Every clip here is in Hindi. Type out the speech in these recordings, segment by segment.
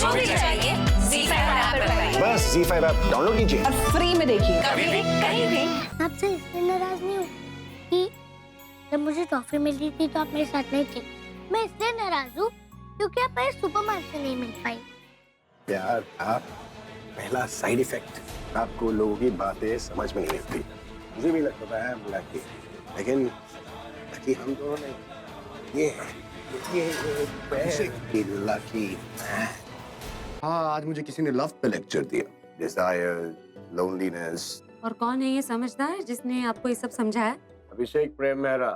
जो भी चाहिए ZEE5 ऐप पर पाइए। बस ZEE5 ऐप डाउनलोड कीजिए और फ्री में देखिए, कभी भी कहीं भी। आपसे इसलिए नाराज नहीं हूँ कि जब मुझे ट्रॉफी मिली थी तो आप मेरे साथ नहीं थे। मैं इसलिए नाराज हूँ क्योंकि आप मेरे सुपरमैन से नहीं मिल पाई। यार आप पहला साइड इफेक्ट, आपको लोगों की बातें समझ में नहीं लगती। मुझे भी लगता है लकी, लेकिन लकी हम दोनों ने ये लकी। हाँ, आज मुझे किसी ने लव पे लेक्चर दिया। Desire, loneliness. और कौन है ये समझदार जिसने आपको ये सब समझाया? अभिषेक प्रेम मेहरा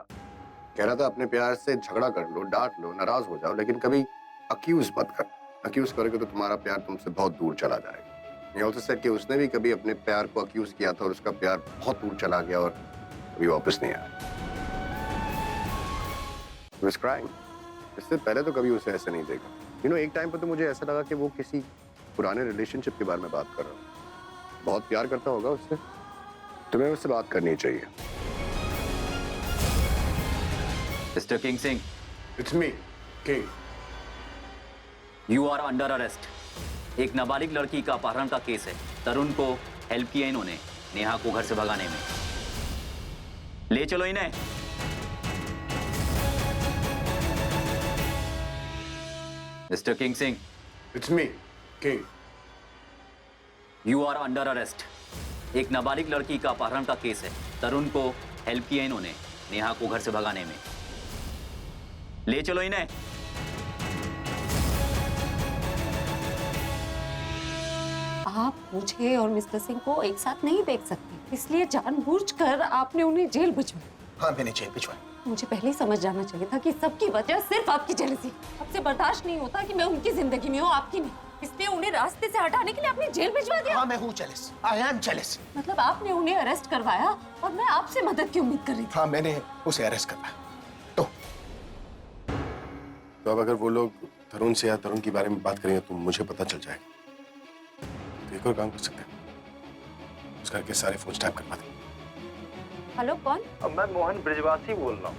कह रहा था अपने प्यार से झगड़ा कर लो, डांट लो, नाराज हो जाओ, लेकिन कभी अक्यूज मत कर। अक्यूज करोगे तो तुम्हारा प्यार तुमसे बहुत दूर चला जाएगा। ये ऑल्सो सेड कि उसने भी कभी अपने प्यार को अक्यूज किया था और उसका प्यार बहुत दूर चला गया और कभी वापस नहीं आया। He was crying. इससे पहले तो कभी उसे ऐसे नहीं देखा। एक टाइम पर तो मुझे ऐसा लगा कि वो किसी पुराने रिलेशनशिप के बारे में बात कर रहा हूँ। बहुत प्यार करता होगा उससे। तुम्हें उससे बात करनी चाहिए। Mister King Singh, It's me, King. You are under arrest. एक नाबालिग लड़की का अपहरण का केस है। तरुण को हेल्प किया इन्होंने नेहा को घर से भगाने में। ले चलो इन्हें। Mister King Singh, It's me, King. You are under arrest. एक नाबालिग लड़की का अपहरण का केस है। तरुण को हेल्प किया इन्होंने नेहा को घर से भगाने में। ले चलो इन्हें। आप मुझे और मिस्टर सिंह को एक साथ नहीं देख सकते, इसलिए जानबूझकर आपने उन्हें जेल भिजवाई। हाँ, मैंने जेल भिजवाई। मुझे पहले ही समझ जाना चाहिए था कि सबकी वजह सिर्फ आपकी जेलसी। आपसे बर्दाश्त नहीं होता कि मैं उनकी जिंदगी में हूँ, आपकी नहीं। इसलिए उन्हें रास्ते से हटाने के लिए आपने जेल भिजवा दिया। हाँ, मैं हूँ जेलस। I am jealous. मतलब आपने उन्हें अरेस्ट करवाया और मैं आपसे मदद की उम्मीद कर रही थी। हाँ, मैंने उसे अरेस्ट करवाया। तो अब अगर वो लोग तरुण से या तरुण के बारे में बात करेंगे तो मुझे पता चल जाएगा। तो एक और काम कर सकते हैं, उस घर के सारे फोन टैप करवा दें। हेलो, कौन? अब मैं मोहन ब्रिजवासी बोल रहा हूँ।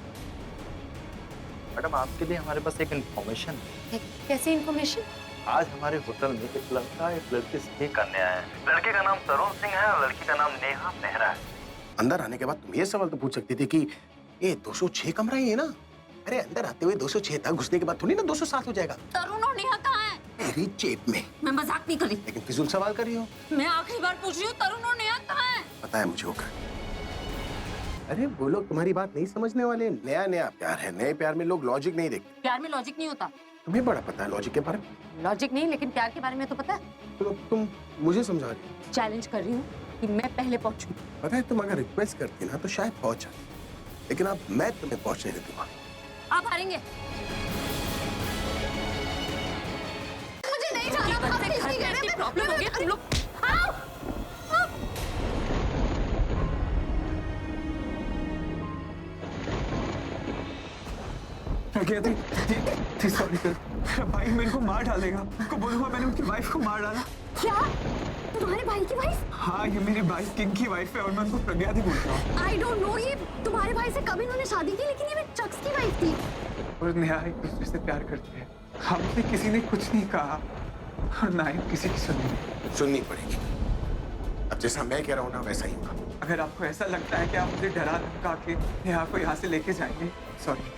मैडम, आपके लिए हमारे पास एक इन्फॉर्मेशन है। कैसी इन्फॉर्मेशन? आज हमारे होटल में एक लड़का एक लड़की से स्टे करने आया है। लड़के का नाम तरुण सिंह है और लड़की का नाम नेहा मेहरा है। अंदर आने के बाद तुम ये सवाल तो पूछ सकती थी कि ये 206 कमरा ही है ना? अरे अंदर आते हुए 206 तक घुसने के बाद थोड़ी ना 207 हो जाएगा। तरुण और नेहा कहाँ है? मेरी जेब में। मैं मजाक नहीं कर रही, लेकिन फिजूल सवाल कर रही हो। मैं आखिरी बार पूछ रही हूँ, तरुण और नेहा कहाँ है? पता है मुझे होगा। अरे वो लोग तुम्हारी बात नहीं समझने वाले। नया नया प्यार है, नए प्यार में लोग लॉजिक नहीं देखते। प्यार में लॉजिक नहीं होता। तुम्हें बड़ा पता है लॉजिक के बारे में। लॉजिक नहीं, लेकिन प्यार के बारे में तो पता है। तो तुम मुझे समझा रही हो। चैलेंज कर रही हूँ कि मैं पहले पहुंचूं। पता है तुम अगर रिक्वेस्ट करती ना तो शायद पहुंच जाती, लेकिन अब मैं तुम्हें पहुंचने नहीं दूंगा। आप हारेंगे। मुझे नहीं जाना। प्रॉब्लम हो गई तुम लोग। सॉरी सर, भाई मेरे को मार डालेगा। उनको बोलूंगा मैंने उनकी वाइफ को मार डाला। क्या? तुम्हारे भाई की वाइफ? हाँ, ये मेरी भाई किंग की वाइफ है और मैं उनको प्रज्ञा दी बोलता हूँ। I don't know, ये तुम्हारे भाई से कभी इन्होंने शादी की, लेकिन ये चक्स की वाइफ थी। और नेहा एक दूसरे से प्यार करते हैं। हमसे किसी ने कुछ नहीं कहा और ना ही किसी की सुननी पड़ेगी। अब जैसा मैं कह रहा हूँ ना वैसा ही होगा। अगर आपको ऐसा लगता है कि आप मुझे डरा धमका के नेहा को यहाँ से लेके जाएंगे, सॉरी,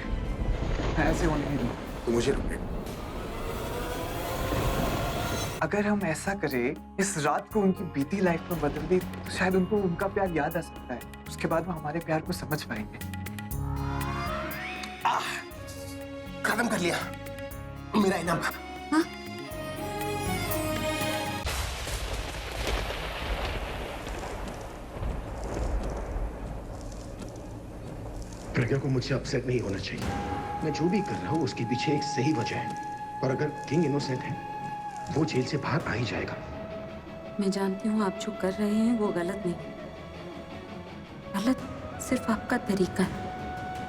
मैं ऐसे होने नहीं दूंगा। तो मुझे रुके। अगर हम ऐसा करें, इस रात को उनकी बीती लाइफ में बदल दी तो शायद उनको उनका प्यार याद आ सकता है। उसके बाद वो हमारे प्यार को समझ पाएंगे। खत्म कर लिया मेरा इनाम। हाँ? प्रज्ञा को मुझसे अपसेट नहीं होना चाहिए। मैं जो भी कर रहा हूँ उसके पीछे एक सही वजह है, और अगर किंग इनोसेंट है वो जेल से बाहर आ ही जाएगा। मैं जानती हूँ आप जो कर रहे हैं वो गलत नहीं, गलत सिर्फ आपका तरीका है।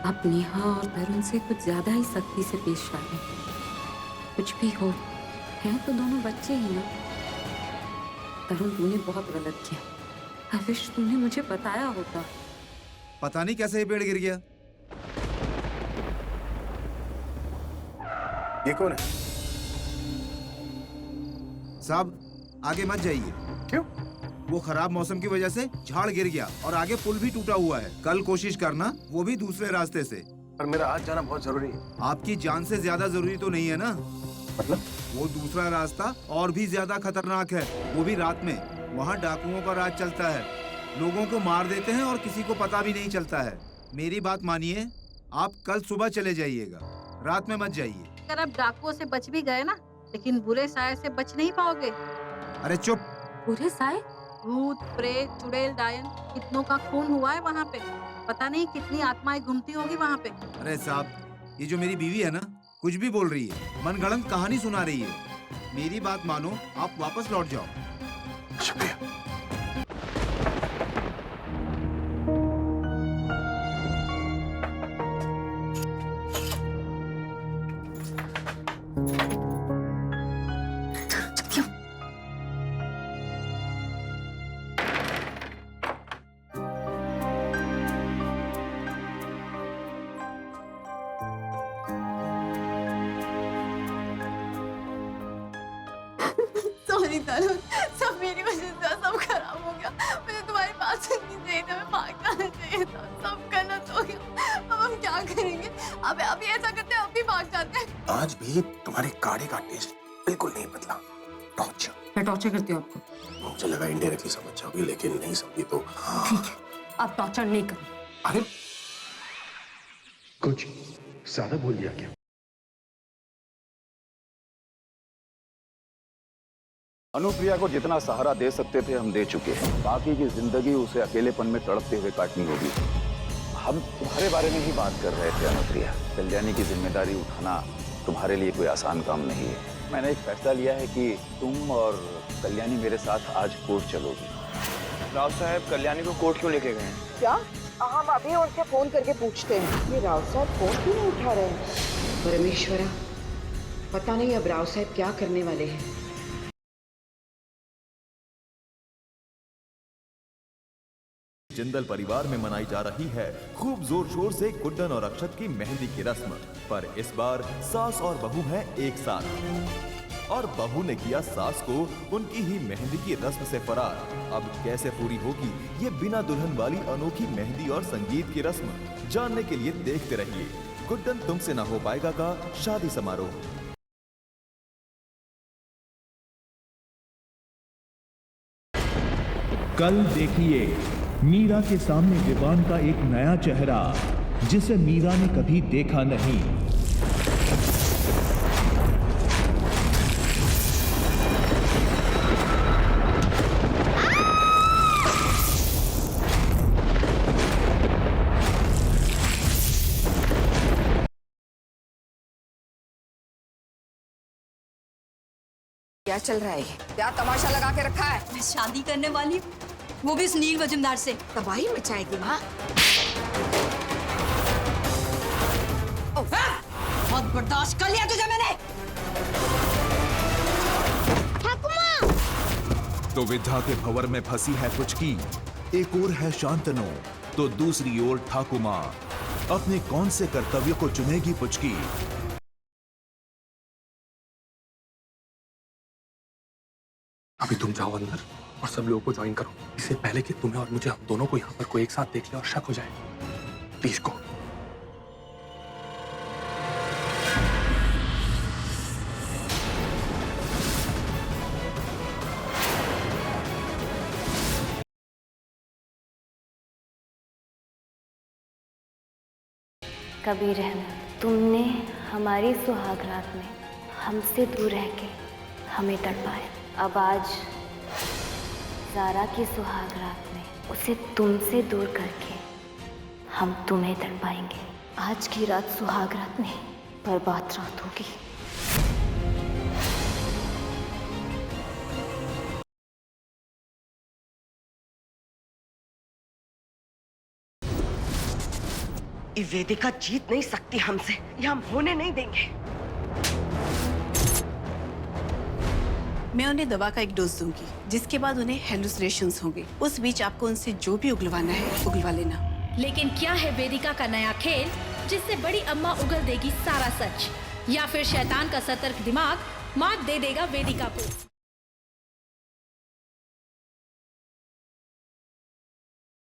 आप नेहा और तरुण से कुछ ज्यादा ही सख्ती से पेश आ रहे हैं। कुछ भी हो, हैं तो दोनों बच्चे ही ना। तरुण, तूने बहुत गलत किया। आई विश तूने मुझे बताया होता। पता नहीं कैसे ये पेड़ गिर गया। ये कौन है? साहब आगे मत जाइए। क्यों? वो खराब मौसम की वजह से झाड़ गिर गया और आगे पुल भी टूटा हुआ है। कल कोशिश करना, वो भी दूसरे रास्ते से। पर मेरा आज जाना बहुत जरूरी है। आपकी जान से ज्यादा जरूरी तो नहीं है ना? मतलब? वो दूसरा रास्ता और भी ज्यादा खतरनाक है, वो भी रात में। वहाँ डाकुओं का राज चलता है, लोगों को मार देते हैं और किसी को पता भी नहीं चलता है। मेरी बात मानिए, आप कल सुबह चले जाइएगा, रात में मत जाइए। अगर आप डाकुओं से बच भी गए ना, लेकिन बुरे साये से बच नहीं पाओगे। अरे चुप। पूरे साए? भूत, प्रेत, चुड़ैल, डायन, कितनों का खून हुआ है वहाँ पे। पता नहीं कितनी आत्माएं घूमती होगी वहाँ पे। अरे साहब, ये जो मेरी बीवी है ना, कुछ भी बोल रही है, मनगढ़ंत कहानी सुना रही है। मेरी बात मानो, आप वापस लौट जाओ। शुक्रिया। सॉरी तरुण, सब मेरी वजह से सब खराब हो गया। मुझे तुम्हारी बात सुननी चाहिए था, मैं भाग जाना चाहिए था, सब गलत हो गया। अब हम क्या करेंगे? अब अभी ऐसा करते हैं, अभी भाग जाते हैं। आज भी तुम्हारे काढ़े का टेस्ट बिल्कुल नहीं बदला। टॉर्चर। मैं टॉर्चर करती हूँ आपको। मुझे लगा इंडायरेक्टली समझ जाओगी, लेकिन नहीं समझी तो। ठीक है, आप टॉर्चर नहीं करो। अरे कुछ ज्यादा बोल दिया क्या? अनुप्रिया को जितना सहारा दे सकते थे हम दे चुके हैं। बाकी की जिंदगी उसे अकेलेपन में तड़पते हुए काटनी होगी। हम तुम्हारे बारे में ही बात कर रहे थे अनुप्रिया। कल्याणी की जिम्मेदारी उठाना तुम्हारे लिए कोई आसान काम नहीं है। मैंने एक फैसला लिया है कि तुम और कल्याणी मेरे साथ आज कोर्ट चलोगी। राव साहब कल्याणी को कोर्ट क्यों लेके गए? क्या? हम अभी उनसे फोन करके पूछते हैं। ये राव साहब फोन क्यों नहीं उठा रहे हैं? परमेश्वरा, पता नहीं अब राव साहब क्या करने वाले हैं। जिंदल परिवार में मनाई जा रही है खूब जोर शोर से गुड्डन और अक्षत की मेहंदी की रस्म। पर इस बार सास और बहू हैं एक साथ और बहू ने किया सास को उनकी ही मेहंदी की रस्म से फरार। अब कैसे पूरी होगी ये बिना दुल्हन वाली अनोखी मेहंदी और संगीत की रस्म? जानने के लिए देखते रहिए गुड्डन तुमसे ना हो पाएगा का शादी समारोह। कल देखिए मीरा के सामने विवान का एक नया चेहरा जिसे मीरा ने कभी देखा नहीं। क्या चल रहा है? क्या तमाशा लगा के रखा है? मैं शादी करने वाली हूँ, वो भी इस नील वजूमदार से। तबाही मचाएगी वहाँ। बहुत बर्दाश्त कर लिया तुझे मैंने। तो विद्या के भंवर में फंसी है पुचकी, एक ओर है शांतनु तो दूसरी ओर ठाकुमा। अपने कौन से कर्तव्य को चुनेगी पुचकी? अभी तुम जाओ अंदर और सब लोगों को ज्वाइन करो, इससे पहले कि तुम्हें और मुझे, हम दोनों को यहाँ पर कोई एक साथ देख ले और शक हो जाए। Please go. कबीर रहना, तुमने हमारी सुहागरात में हमसे दूर रह के हमें तड़पाया। अब आज ज़ारा की सुहागरात में उसे तुमसे दूर करके हम तुम्हें तड़पाएंगे। आज की रात सुहागरात नहीं, बर्बाद रात होगी। वेदिका जीत नहीं सकती हमसे, ये हम होने नहीं देंगे। मैं उन्हें दवा का एक डोज दूंगी, जिसके बाद उन्हें हेलुसिनेशंस होंगे। उस बीच आपको उनसे जो भी उगलवाना है उगलवा लेना। लेकिन क्या है वेदिका का नया खेल जिससे बड़ी अम्मा उगल देगी सारा सच, या फिर शैतान का सतर्क दिमाग मात दे देगा वेदिका को?